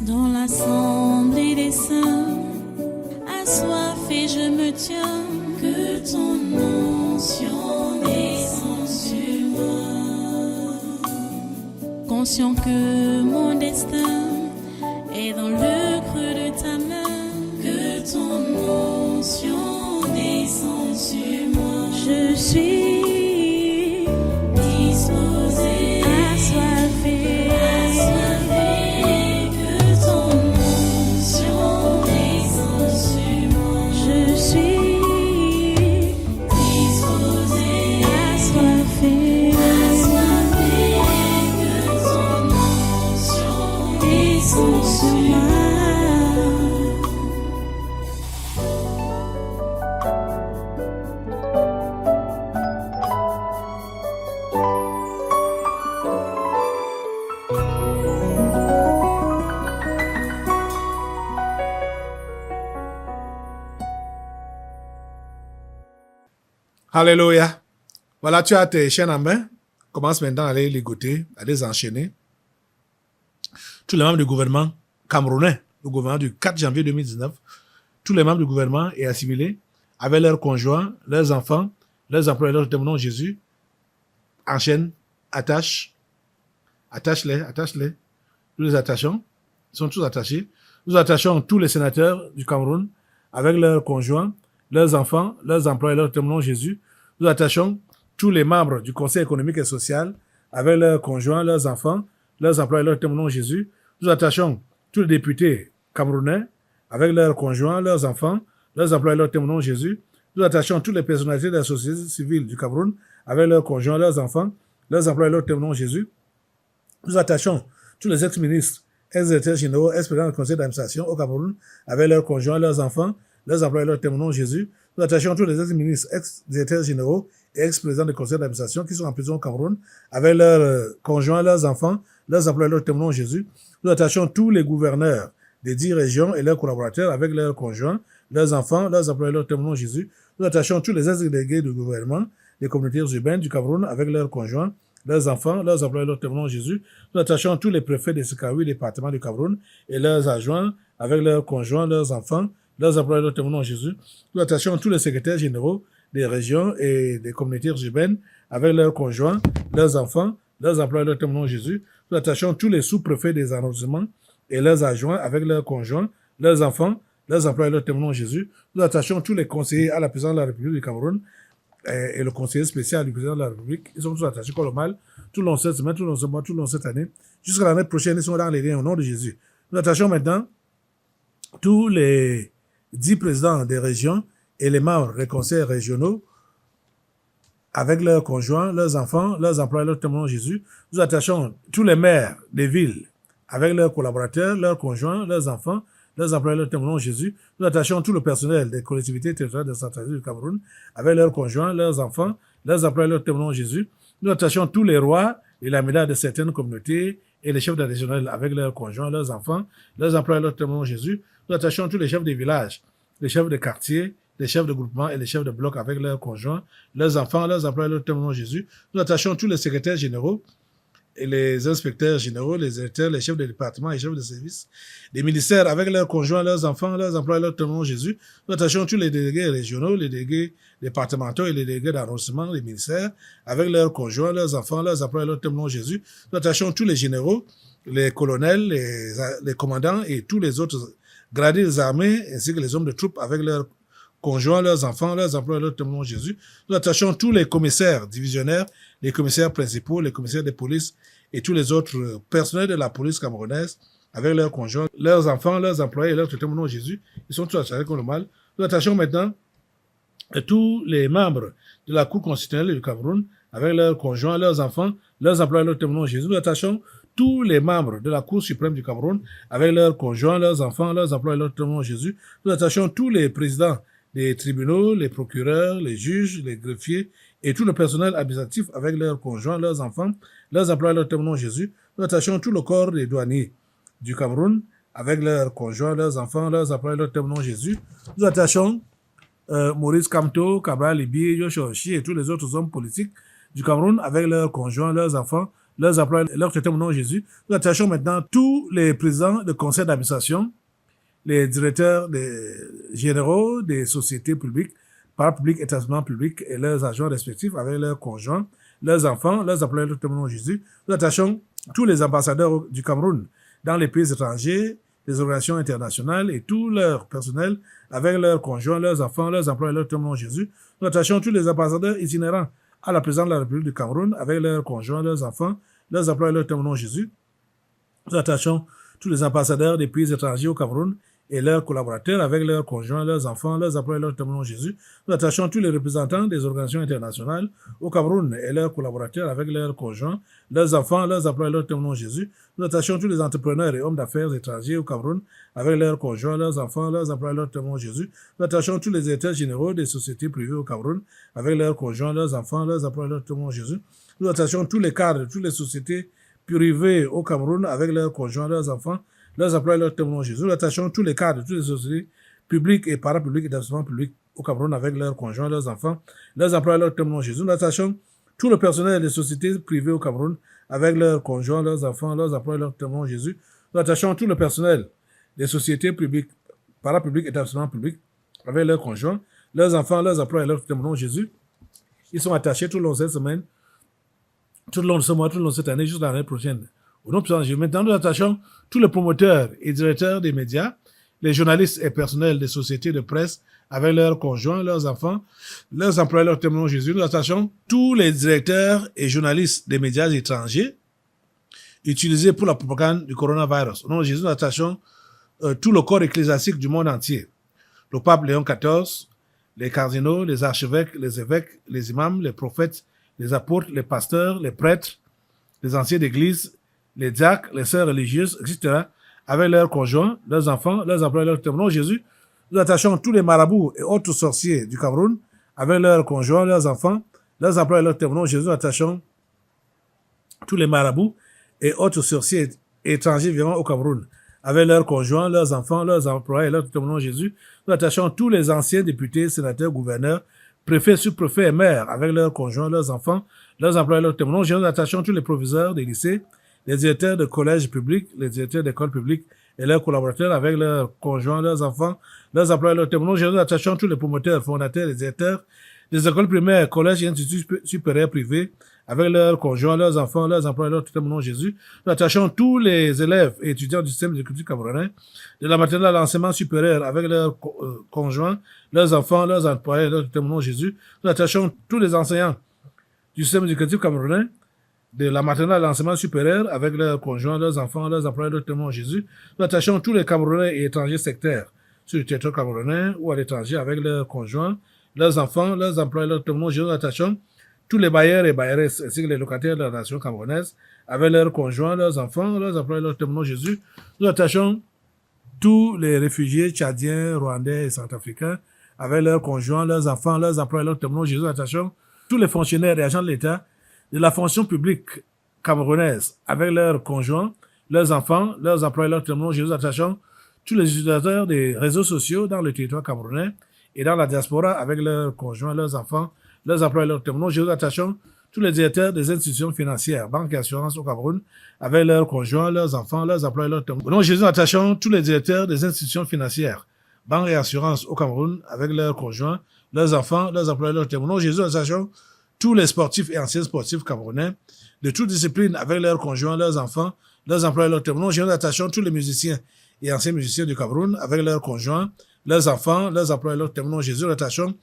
Dans l'assemblée des saints, assoiffé je me tiens, que ton onction descende sur moi. Conscient que mon destin est dans le creux de ta main, que ton onction descende sur moi. Je suis disposé, assoiffé, que ton onction descende sur moi. Je suis disposé, assoiffé, que ton onction descende sur moi. Alléluia. Voilà, tu as tes chaînes en main. Commence maintenant à les ligoter, à les enchaîner. Tous les membres du gouvernement camerounais, le gouvernement du 4 janvier 2019, tous les membres du gouvernement et assimilés, avec leurs conjoints, leurs enfants, leurs employés, leurs témoins Jésus, enchaîne, attache, attache-les. Nous les attachons. Ils sont tous attachés. Nous attachons tous les sénateurs du Cameroun avec leurs conjoints, leurs enfants, leurs employés, leurs témoins Jésus. Nous attachons tous les membres du Conseil économique et social avec leurs conjoints, leurs enfants, leurs employés, leurs témoins Jésus. Nous attachons tous les députés camerounais avec leurs conjoints, leurs enfants, leurs employés, leurs témoins Jésus. Nous attachons toutes les personnalités de la société civile du Cameroun avec leurs conjoints, leurs enfants, leurs employés, leurs témoins Jésus. Nous attachons tous les ex-ministres, ex-directeurs généraux, ex-présidents du conseil d'administration au Cameroun avec leurs conjoints, leurs enfants, leurs employés, leurs témoins Jésus. Nous attachons tous les ex-ministres, ex-directeurs généraux et ex-présidents du conseil d'administration qui sont en prison au Cameroun avec leurs conjoints, leurs enfants, leurs employés, leurs témoins Jésus. Nous attachons tous les gouverneurs des 10 régions et leurs collaborateurs avec leurs conjoints, leurs enfants, leurs employés, leurs témoins Jésus. Nous attachons tous les ex-délégués du gouvernement des communautés urbaines du Cameroun avec leurs conjoints, leurs enfants, leurs employés, leurs témoins Jésus. Nous attachons tous les préfets des 58 départements du Cameroun et leurs adjoints avec leurs conjoints, leurs enfants, leurs employés, leurs témoins Jésus. Nous attachons tous les secrétaires généraux des régions et des communautés urbaines avec leurs conjoints, leurs enfants, leurs employés, leurs témoins Jésus. Nous attachons tous les sous-préfets des arrondissements et leurs adjoints avec leurs conjoints, leurs enfants, leurs employés, leurs témoins Jésus. Nous attachons tous les conseillers à la présidence de la République du Cameroun et le conseiller spécial du président de la République. Ils sont tous attachés comme le mal, tout le long cette semaine, tout le long ce mois, tout le long cette année. Jusqu'à l'année prochaine, ils sont dans les liens au nom de Jésus. Nous attachons maintenant tous les 10 présidents des régions et les membres des conseils régionaux avec leurs conjoints, leurs enfants, leurs employés, leurs témoins Jésus. Nous attachons tous les maires des villes avec leurs collaborateurs, leurs conjoints, leurs enfants, leurs employés, leurs témoins Jésus. Nous attachons tout le personnel des collectivités territoriales décentralisées du Cameroun avec leurs conjoints, leurs enfants, leurs employés, leurs témoins Jésus. Nous attachons tous les rois et la médaille de certaines communautés et les chefs d'additionnel avec leurs conjoints, leurs enfants, leurs employés, leurs témoins Jésus. Nous attachons tous les chefs des villages, les chefs de quartier, les chefs de groupement et les chefs de bloc avec leurs conjoints, leurs enfants, leurs employés, leurs témoins Jésus. Nous attachons tous les secrétaires généraux et les inspecteurs généraux, les directeurs, les chefs de département et les chefs de service, les ministères avec leurs conjoints, leurs enfants, leurs employés, leurs témoins Jésus. Nous attachons tous les délégués régionaux, les délégués départementaux et les délégués d'arrondissement, les ministères avec leurs conjoints, leurs enfants, leurs employés, leurs témoins Jésus. Nous attachons tous les généraux, les colonels, les commandants et tous les autres gradés des armées ainsi que les hommes de troupes avec leurs conjoints, leurs enfants, leurs employés, leurs témoins Jésus. Nous attachons tous les commissaires divisionnaires, les commissaires principaux, les commissaires de police et tous les autres personnels de la police camerounaise avec leurs conjoints, leurs enfants, leurs employés et leurs témoins Jésus. Ils sont tous attachés comme le mal. Nous attachons maintenant tous les membres de la Cour constitutionnelle du Cameroun avec leurs conjoints, leurs enfants, leurs employés, leurs témoins Jésus. Nous attachons tous les membres de la Cour suprême du Cameroun avec leurs conjoints, leurs enfants, leurs employés, leurs témoins Jésus. Nous attachons tous les présidents des tribunaux, les procureurs, les juges, les greffiers et tout le personnel administratif avec leurs conjoints, leurs enfants, leurs employés, leurs témoins Jésus. Nous attachons tout le corps des douaniers du Cameroun avec leurs conjoints, leurs enfants, leurs employés, leurs témoins Jésus. Nous attachons Maurice Kamto, Cabral Libi, Yoshi Oshi et tous les autres hommes politiques du Cameroun avec leurs conjoints, leurs enfants, leurs employés et leurs traitements au nom de Jésus. Nous attachons maintenant tous les présidents de conseils d'administration, les directeurs généraux des sociétés publiques, parapubliques, établissements publics et leurs agents respectifs avec leurs conjoints, leurs enfants, leurs employés, leurs témoins de Jésus. Nous attachons tous les ambassadeurs du Cameroun dans les pays étrangers, les organisations internationales et tout leur personnel avec leurs conjoints, leurs enfants, leurs employés, leurs témoins de Jésus. Nous attachons tous les ambassadeurs itinérants à la présidence de la République du Cameroun avec leurs conjoints, leurs enfants, leurs employés, leurs témoins de Jésus. Nous attachons tous les ambassadeurs des pays étrangers au Cameroun et leurs collaborateurs avec leurs conjoints, leurs enfants, leurs employés, leurs témoins de Jésus. Nous attachons tous les représentants des organisations internationales au Cameroun et leurs collaborateurs avec leurs conjoints, leurs enfants, leurs employés, leurs témoins de Jésus. Nous attachons tous les entrepreneurs et hommes d'affaires étrangers au Cameroun avec leurs conjoints, leurs enfants, leurs employés, leurs témoins de Jésus. Nous attachons tous les directeurs généraux des sociétés privées au Cameroun avec leurs conjoints, leurs enfants, leurs employés, leurs témoins de Jésus. Nous attachons tous les cadres de toutes les sociétés privées au Cameroun avec leurs conjoints, leurs enfants, leurs employés, leurs témoins de Jésus. Nous attachons tous les cadres de toutes les sociétés publiques et parapubliques et établissements publics au Cameroun avec leurs conjoints, leurs enfants, leurs employés, leurs témoins de Jésus. Nous attachons tout le personnel des sociétés privées au Cameroun avec leurs conjoints, leurs enfants, leurs employés, leurs témoins de Jésus. Nous attachons tout le personnel des sociétés publiques, parapubliques et établissements publics avec leurs conjoints, leurs enfants, leurs employés, leurs témoins de Jésus. Ils sont attachés tout le long de cette semaine, tout le long de ce mois, tout le long de cette année, jusqu'à l'année prochaine. Au nom de Jésus. Maintenant, nous attachons tous les promoteurs et directeurs des médias, les journalistes et personnels des sociétés de presse avec leurs conjoints, leurs enfants, leurs employés, leurs témoins de Jésus. Nous attachons tous les directeurs et journalistes des médias étrangers utilisés pour la propagande du coronavirus. Au nom de Jésus, nous attachons tout le corps ecclésiastique du monde entier. Le pape Léon XIV, les cardinaux, les archevêques, les évêques, les imams, les prophètes, les apôtres, les pasteurs, les prêtres, les anciens d'église, les diacres, les sœurs religieuses, etc., avec leurs conjoints, leurs enfants, leurs employés, leurs témoins. Jésus, nous attachons tous les marabouts et autres sorciers du Cameroun, avec leurs conjoints, leurs enfants, leurs employés, leurs témoins. Jésus, nous attachons tous les marabouts et autres sorciers étrangers vivant au Cameroun, avec leurs conjoints, leurs enfants, leurs employés, leurs témoins. Jésus, nous attachons tous les anciens députés, sénateurs, gouverneurs, préfets, sous-préfets et maires, avec leurs conjoints, leurs enfants, leurs employés, leurs témoins. Jésus, nous attachons tous les proviseurs des lycées, les directeurs de collèges publics, les directeurs d'écoles publiques et leurs collaborateurs avec leurs conjoints, leurs enfants, leurs employés, leurs témoins. Nous attachons tous les promoteurs, fondateurs, les directeurs des écoles primaires, collèges et instituts supérieurs privés avec leurs conjoints, leurs enfants, leurs employés, leurs témoins. Jésus. Nous attachons tous les élèves et étudiants du système de culture camerounais, de la maternelle à l'enseignement supérieur avec leurs conjoints, leurs enfants, leurs employés, leurs témoins. Jésus. Nous attachons tous les enseignants du système éducatif camerounais, de la maternelle à l'enseignement supérieur avec leurs conjoints, leurs enfants, leurs employés, leurs témoins Jésus. Nous attachons tous les Camerounais et étrangers sectaires sur le territoire camerounais ou à l'étranger avec leurs conjoints, leurs enfants, leurs employés, leurs témoins Jésus. Nous attachons tous les bailleurs et bailleresses ainsi que les locataires de la nation camerounaise avec leurs conjoints, leurs enfants, leurs employés, leurs témoins Jésus. Nous attachons tous les réfugiés tchadiens, rwandais et centrafricains avec leurs conjoints, leurs enfants, leurs employés, leurs témoins Jésus. Nous attachons tous les fonctionnaires et agents de l'État de la fonction publique camerounaise avec leurs conjoints, leurs enfants, leurs employés, leurs témoins. Jésus, attachons tous les utilisateurs des réseaux sociaux dans le territoire camerounais et dans la diaspora avec leurs conjoints, leurs enfants, leurs employés, leurs témoins. Jésus, attachons tous les directeurs des institutions financières, banques et assurances au Cameroun avec leurs conjoints, leurs enfants, leurs employés, leurs témoins. Au nom de Jésus, attachons tous les directeurs des institutions financières, banques et assurances au Cameroun avec leurs conjoints, leurs enfants, leurs employés, leurs témoins. Au nom de Jésus, attachons tous les sportifs et anciens sportifs camerounais, de toutes disciplines avec leurs conjoints, leurs enfants, leurs employés, leurs témoins. Nous attachons tous les musiciens et anciens musiciens du Cameroun avec leurs conjoints, leurs enfants, leurs employés, leurs témoins. Jésus, nous attachons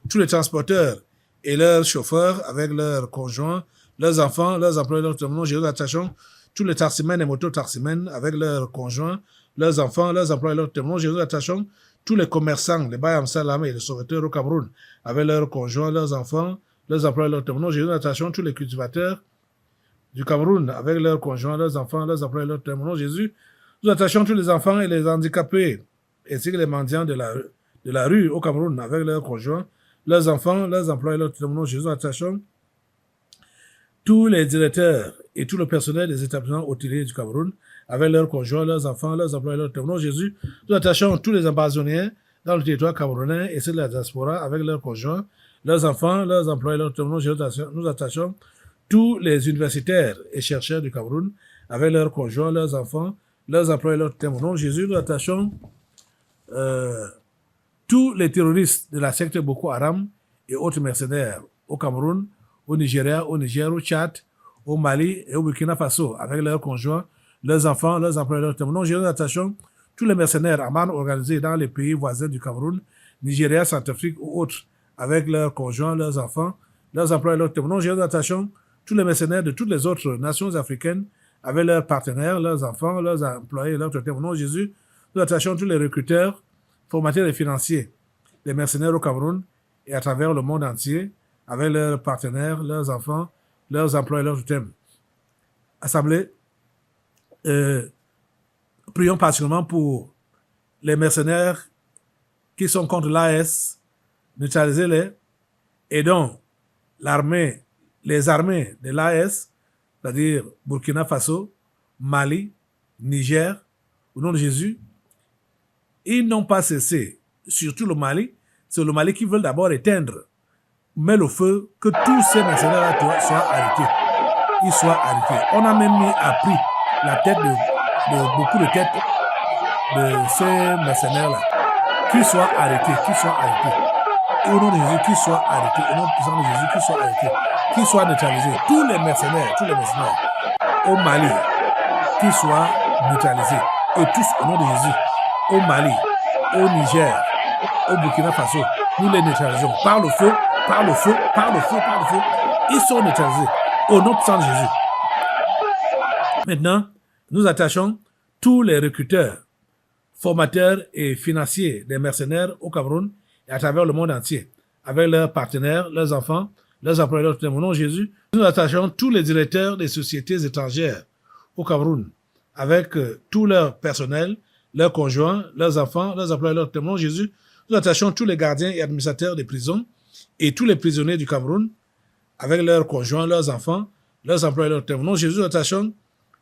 tous les transporteurs et leurs chauffeurs avec leurs conjoints, leurs enfants, leurs employés, leurs témoins. Jésus, nous attachons tous les taximens et moto-taximens avec leurs conjoints, leurs enfants, leurs employés, leurs témoins. Jésus, nous attachons tous les commerçants, les Bayam Salam et les sauveteurs au Cameroun avec leurs conjoints, leurs enfants, leurs employés, leurs témoins. Jésus, nous attachons tous les cultivateurs du Cameroun avec leurs conjoints, leurs enfants, leurs employés, leurs témoins. Jésus, nous attachons tous les enfants et les handicapés, ainsi que les mendiants de la rue au Cameroun avec leurs conjoints, leurs enfants, leurs employés, leurs témoins. Jésus, nous attachons tous les directeurs et tout le personnel des établissements hôteliers du Cameroun avec leurs conjoints, leurs enfants, leurs employés, leurs témoins. Jésus, nous attachons tous les ambassadeurs dans le territoire camerounais et ceux de la diaspora avec leurs conjoints, leurs enfants, leurs employés, leurs témoins. Nous attachons tous les universitaires et chercheurs du Cameroun, avec leurs conjoints, leurs enfants, leurs employés, leurs thèmes. Au nom de Jésus, nous attachons tous les terroristes de la secte Boko Haram et autres mercenaires au Cameroun, au Nigeria, au Niger, au Tchad, au Mali et au Burkina Faso, avec leurs conjoints, leurs enfants, leurs employés, leurs thèmes. Au nom de Jésus, nous attachons tous les mercenaires à man organisés dans les pays voisins du Cameroun, Nigeria, Centrafrique ou autres, avec leurs conjoints, leurs enfants, leurs employés, leurs thèmes. Au nom de Jésus, nous attachons tous les mercenaires de toutes les autres nations africaines, avec leurs partenaires, leurs enfants, leurs employés, leurs thèmes. Au nom de Jésus, nous attachons tous les recruteurs, formateurs et financiers, des mercenaires au Cameroun et à travers le monde entier, avec leurs partenaires, leurs enfants, leurs employés, leurs thèmes. Assemblée, prions particulièrement pour les mercenaires qui sont contre l'AS, neutralisez-les, et donc l'armée, les armées de l'AS, c'est-à-dire Burkina Faso, Mali, Niger, au nom de Jésus, ils n'ont pas cessé, surtout le Mali, c'est le Mali qui veut d'abord éteindre, mettre au feu que tous ces mercenaires-là soient arrêtés. Ils soient arrêtés. On a même mis à prix la tête de beaucoup de têtes de ces mercenaires-là. Qu'ils soient arrêtés, qu'ils soient arrêtés. Et au nom de Jésus, qu'ils soient arrêtés. Au nom puissant de Jésus, qu'ils soient arrêtés. Qu'ils soient neutralisés. Tous les mercenaires au Mali, qu'ils soient neutralisés. Et tous au nom de Jésus, au Mali, au Niger, au Burkina Faso, nous les neutralisons. Par le feu, par le feu, par le feu, par le feu. Ils sont neutralisés. Au nom puissant de Jésus. Maintenant, nous attachons tous les recruteurs, formateurs et financiers des mercenaires au Cameroun et à travers le monde entier, avec leurs partenaires, leurs enfants, leurs employés, leurs thèmes. Au nom de Jésus, nous attachons tous les directeurs des sociétés étrangères au Cameroun, avec tout leur personnel, leurs conjoints, leurs enfants, leurs employés, leurs thèmes. Au nom de Jésus, nous attachons tous les gardiens et administrateurs des prisons et tous les prisonniers du Cameroun, avec leurs conjoints, leurs enfants, leurs employés, leurs thèmes. Au nom de Jésus, nous attachons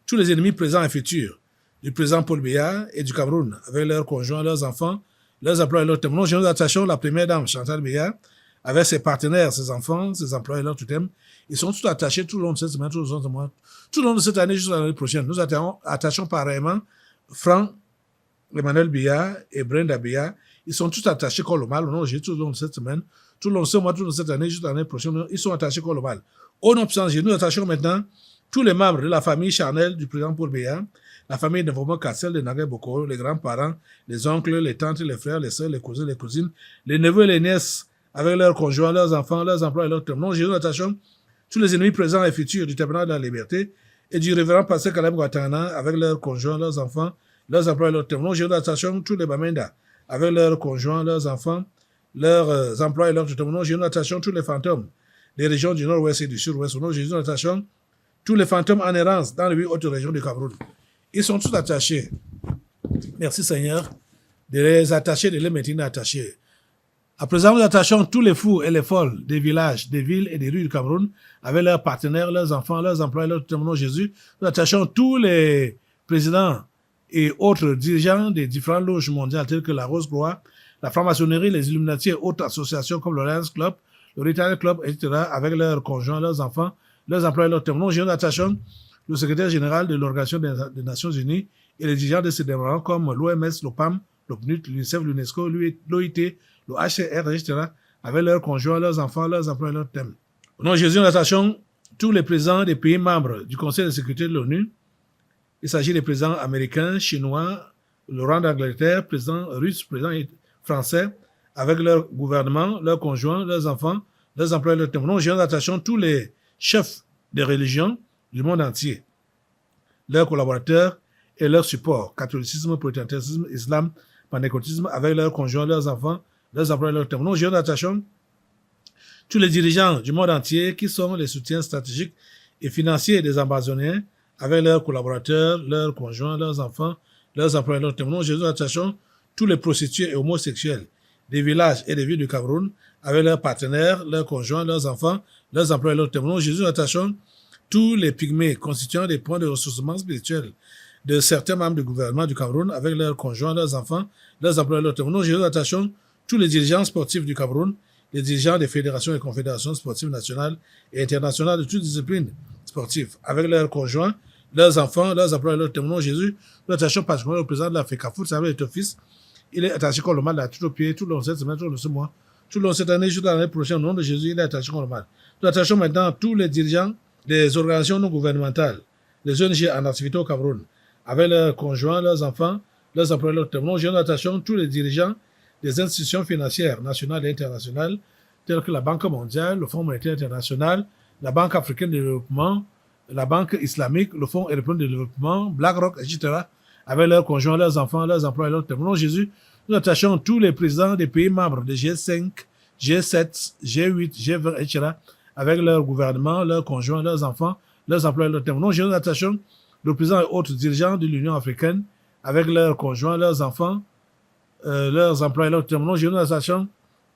tous les ennemis présents et futurs du président Paul Biya et du Cameroun, avec leurs conjoints, leurs enfants, leurs employés, leurs thèmes. Au nom de Jésus, nous attachons la première dame, Chantal Biya, avec ses partenaires, ses enfants, ses employés, leurs thèmes. Ils sont tous attachés tout le long de cette semaine, tout le long de ce mois, tout le long de cette année jusqu'à l'année prochaine. Nous attachons pareillement Franck, Emmanuel Biya et Brenda Biya. Ils sont tous attachés comme le mal au nom de Jésus tout le long de cette semaine, tout le long de ce mois, tout le long de cette année jusqu'à l'année prochaine. Ils sont attachés comme le mal. Au nom de Jésus, nous attachons maintenant tous les membres de la famille charnelle du président Paul Biya, la famille de Vomo Kassel, de Nagay Boko, les grands-parents, les oncles, les tantes, les frères, les sœurs, les cousins, les cousines, les neveux et les nièces, avec leurs conjoints, leurs enfants, leurs emplois et leurs thèmes. Au nom de Jésus, nous attachons tous les ennemis présents et futurs du tabernacle de la liberté et du révérend pasteur Caleb Guatana, avec leurs conjoints, leurs enfants, leurs emplois et leurs thèmes. Au nom de Jésus, nous attachons tous les Bamenda, avec leurs conjoints, leurs enfants, leurs emplois et leurs thèmes. Au nom de Jésus, nous attachons tous les fantômes des régions du nord-ouest et du sud-ouest. Au nom de Jésus, nous attachons tous les fantômes en errance dans les 8 autres régions du Cameroun. Ils sont tous attachés. Merci Seigneur de les attacher, de les maintenir attachés. À présent, nous attachons tous les fous et les folles des villages, des villes et des rues du Cameroun avec leurs partenaires, leurs enfants, leurs employés, leurs thèmes. Au nom de Jésus, nous attachons tous les présidents et autres dirigeants des différentes loges mondiales telles que la Rose-Croix, la franc-maçonnerie, les Illuminati et autres associations comme le Lions Club, le Rotary Club, etc., avec leurs conjoints, leurs enfants, leurs employés, leurs thèmes. Au nom de Jésus, nous attachons le secrétaire général de l'Organisation des Nations Unies et les dirigeants de ces développements comme l'OMS, l'OPAM, l'OPNUD, l'UNICEF, l'UNESCO, l'OIT, le HCR, etc., avec leurs conjoints, leurs enfants, leurs employés, leurs thèmes. Au nom de Jésus, nous attachons tous les présidents des pays membres du Conseil de sécurité de l'ONU. Il s'agit des présidents américains, chinois, le roi d'Angleterre, président russe, président français, avec leur gouvernement, leurs conjoints, leurs enfants, leurs employés, leurs thèmes. Au nom de Jésus, nous attachons tous les chefs des religions du monde entier, leurs collaborateurs et leurs supports, catholicisme, protestantisme, islam, pentecôtisme, avec leurs conjoints, leurs enfants, leurs employés, leurs thèmes. Au nom de Jésus, nous attachons tous les dirigeants du monde entier qui sont les soutiens stratégiques et financiers des ambassadeurs, avec leurs collaborateurs, leurs conjoints, leurs enfants, leurs employés, leurs thèmes. Au nom de Jésus, nous attachons tous les prostituées et homosexuels des villages et des villes du Cameroun, avec leurs partenaires, leurs conjoints, leurs enfants, leurs employés, leurs thèmes. Au nom de Jésus, nous attachons tous les pygmées constituant des points de ressourcement spirituel de certains membres du gouvernement du Cameroun, avec leurs conjoints, leurs enfants, leurs employés, leurs thèmes. Au nom de Jésus, nous attachons tous les dirigeants sportifs du Cameroun les dirigeants des fédérations et confédérations sportives nationales et internationales de toutes disciplines sportives, avec leurs conjoints, leurs enfants, leurs employés, leurs témoins. Jésus, nous attachons particulièrement au président de la FECAFOOT, ça veut être fils. Il est attaché comme le mal à tout au pied, tout le long de cette semaine, tout le long de ce mois, tout le long de cette année, jusqu'à l'année prochaine, au nom de Jésus, il est attaché comme le mal. Nous attachons maintenant tous les dirigeants des organisations non gouvernementales, les ONG en activité au Cameroun, avec leurs conjoints, leurs enfants, leurs employés, leurs témoins. Nous attachons tous les dirigeants des institutions financières nationales et internationales, telles que la Banque mondiale, le Fonds monétaire international, la Banque africaine de développement, la Banque islamique, le Fonds européen de développement, BlackRock, etc., avec leurs conjoints, leurs enfants, leurs employés, leurs témoins. Jésus, nous attachons tous les présidents des pays membres de G5, G7, G8, G20, etc., avec leurs gouvernements, leurs conjoints, leurs enfants, leurs employés, leurs témoins. Nous attachons le président et autres dirigeants de l'Union africaine, avec leurs conjoints, leurs enfants, leurs employés, leurs témoins. Nous attachons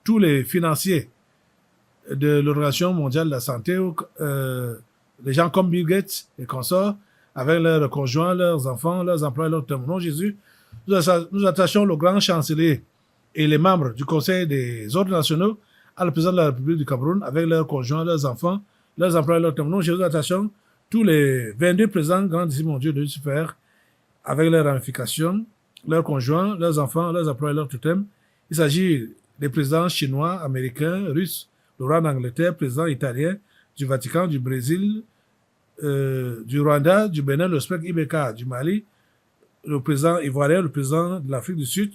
tous les financiers de l'Organisation mondiale de la santé, les gens comme Bill Gates et consorts, avec leurs conjoints, leurs enfants, leurs employés, leurs témoins. Jésus, nous attachons le grand chancelier et les membres du Conseil des ordres nationaux à le président de la République du Cameroun, avec leurs conjoints, leurs enfants, leurs employés, leurs témoins. Jésus, nous attachons tous les 22 présidents grands disciples mondiaux de Lucifer, avec leurs ramifications, leurs conjoints, leurs enfants, leurs employés, leurs totems. Il s'agit des présidents chinois, américains, russes, le roi d'Angleterre, président italien, du Vatican, du Brésil, du Rwanda, du Bénin, le spec Ibeka, du Mali, le président ivoirien, le président de l'Afrique du Sud,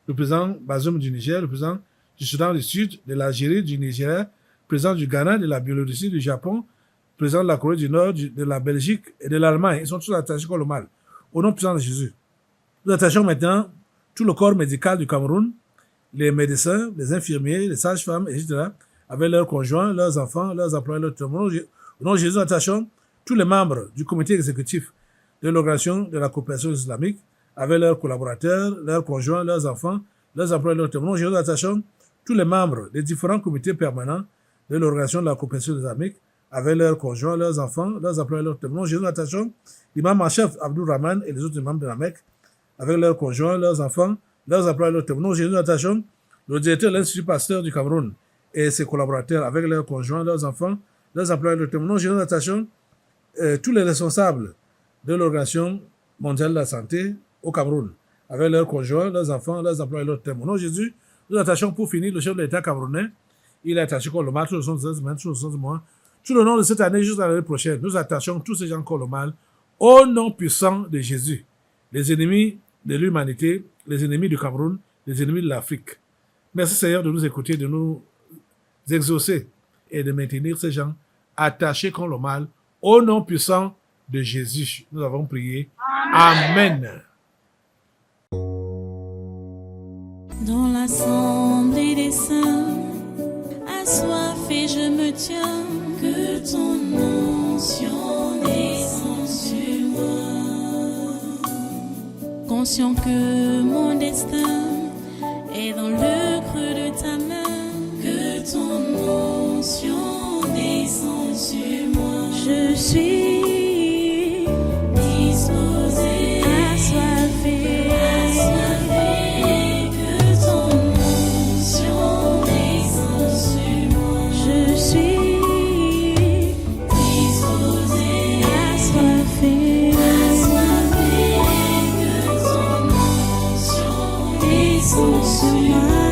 le président Bazoum du Niger, le président du Soudan du Sud, de l'Algérie, du Nigeria, le président du Ghana, de la Biélorussie, du Japon, le président de la Corée du Nord, de la Belgique et de l'Allemagne. Ils sont tous attachés comme le mal. Au nom puissant de Jésus. Nous attachons maintenant tout le corps médical du Cameroun, les médecins, les infirmiers, les sages-femmes, etc., avec leurs conjoints, leurs enfants, leurs employés, leurs témoins. Au nom de Jésus, nous attachons tous les membres du comité exécutif de l'Organisation de la coopération islamique, avec leurs collaborateurs, leurs conjoints, leurs enfants, leurs employés, leurs témoins. Nous attachons tous les membres des différents comités permanents de l'Organisation de la coopération islamique, avec leurs conjoints, leurs enfants, leurs employés, leurs témoins. Nous attachons l'imam en chef Abdul Rahman et les autres imams de la Mecque, avec leurs conjoints, leurs enfants, leurs employés, leurs témoins. Nous attachons le directeur de l'Institut Pasteur du Cameroun et ses collaborateurs, avec leurs conjoints, leurs enfants, leurs employés, leurs témoins. Nous attachons tous les responsables de l'Organisation mondiale de la santé au Cameroun, avec leurs conjoints, leurs enfants, leurs employés, leurs témoins. Non, Jésus, nous attachons pour finir le chef de l'État camerounais. Il est attaché comme le mal, tout le son de cette semaine, tout le son de mois. Tout le long de cette année, jusqu'à l'année prochaine, nous attachons tous ces gens comme le mal au nom puissant de Jésus. Les ennemis de l'humanité, les ennemis du Cameroun, les ennemis de l'Afrique. Merci Seigneur de nous écouter, de nous exaucer et de maintenir ces gens attachés contre le mal au nom puissant de Jésus. Nous avons prié. Amen. Dans l'assemblée des saints, assoiffé je me tiens, que ton onction descende sur moi. Conscient que mon destin est dans le creux de ta main, que ton onction descende sur moi. Je suis disposé, assoiffé, que ton onction descende sur moi. Je suis disposé, assoiffé, que ton onction descende sur moi.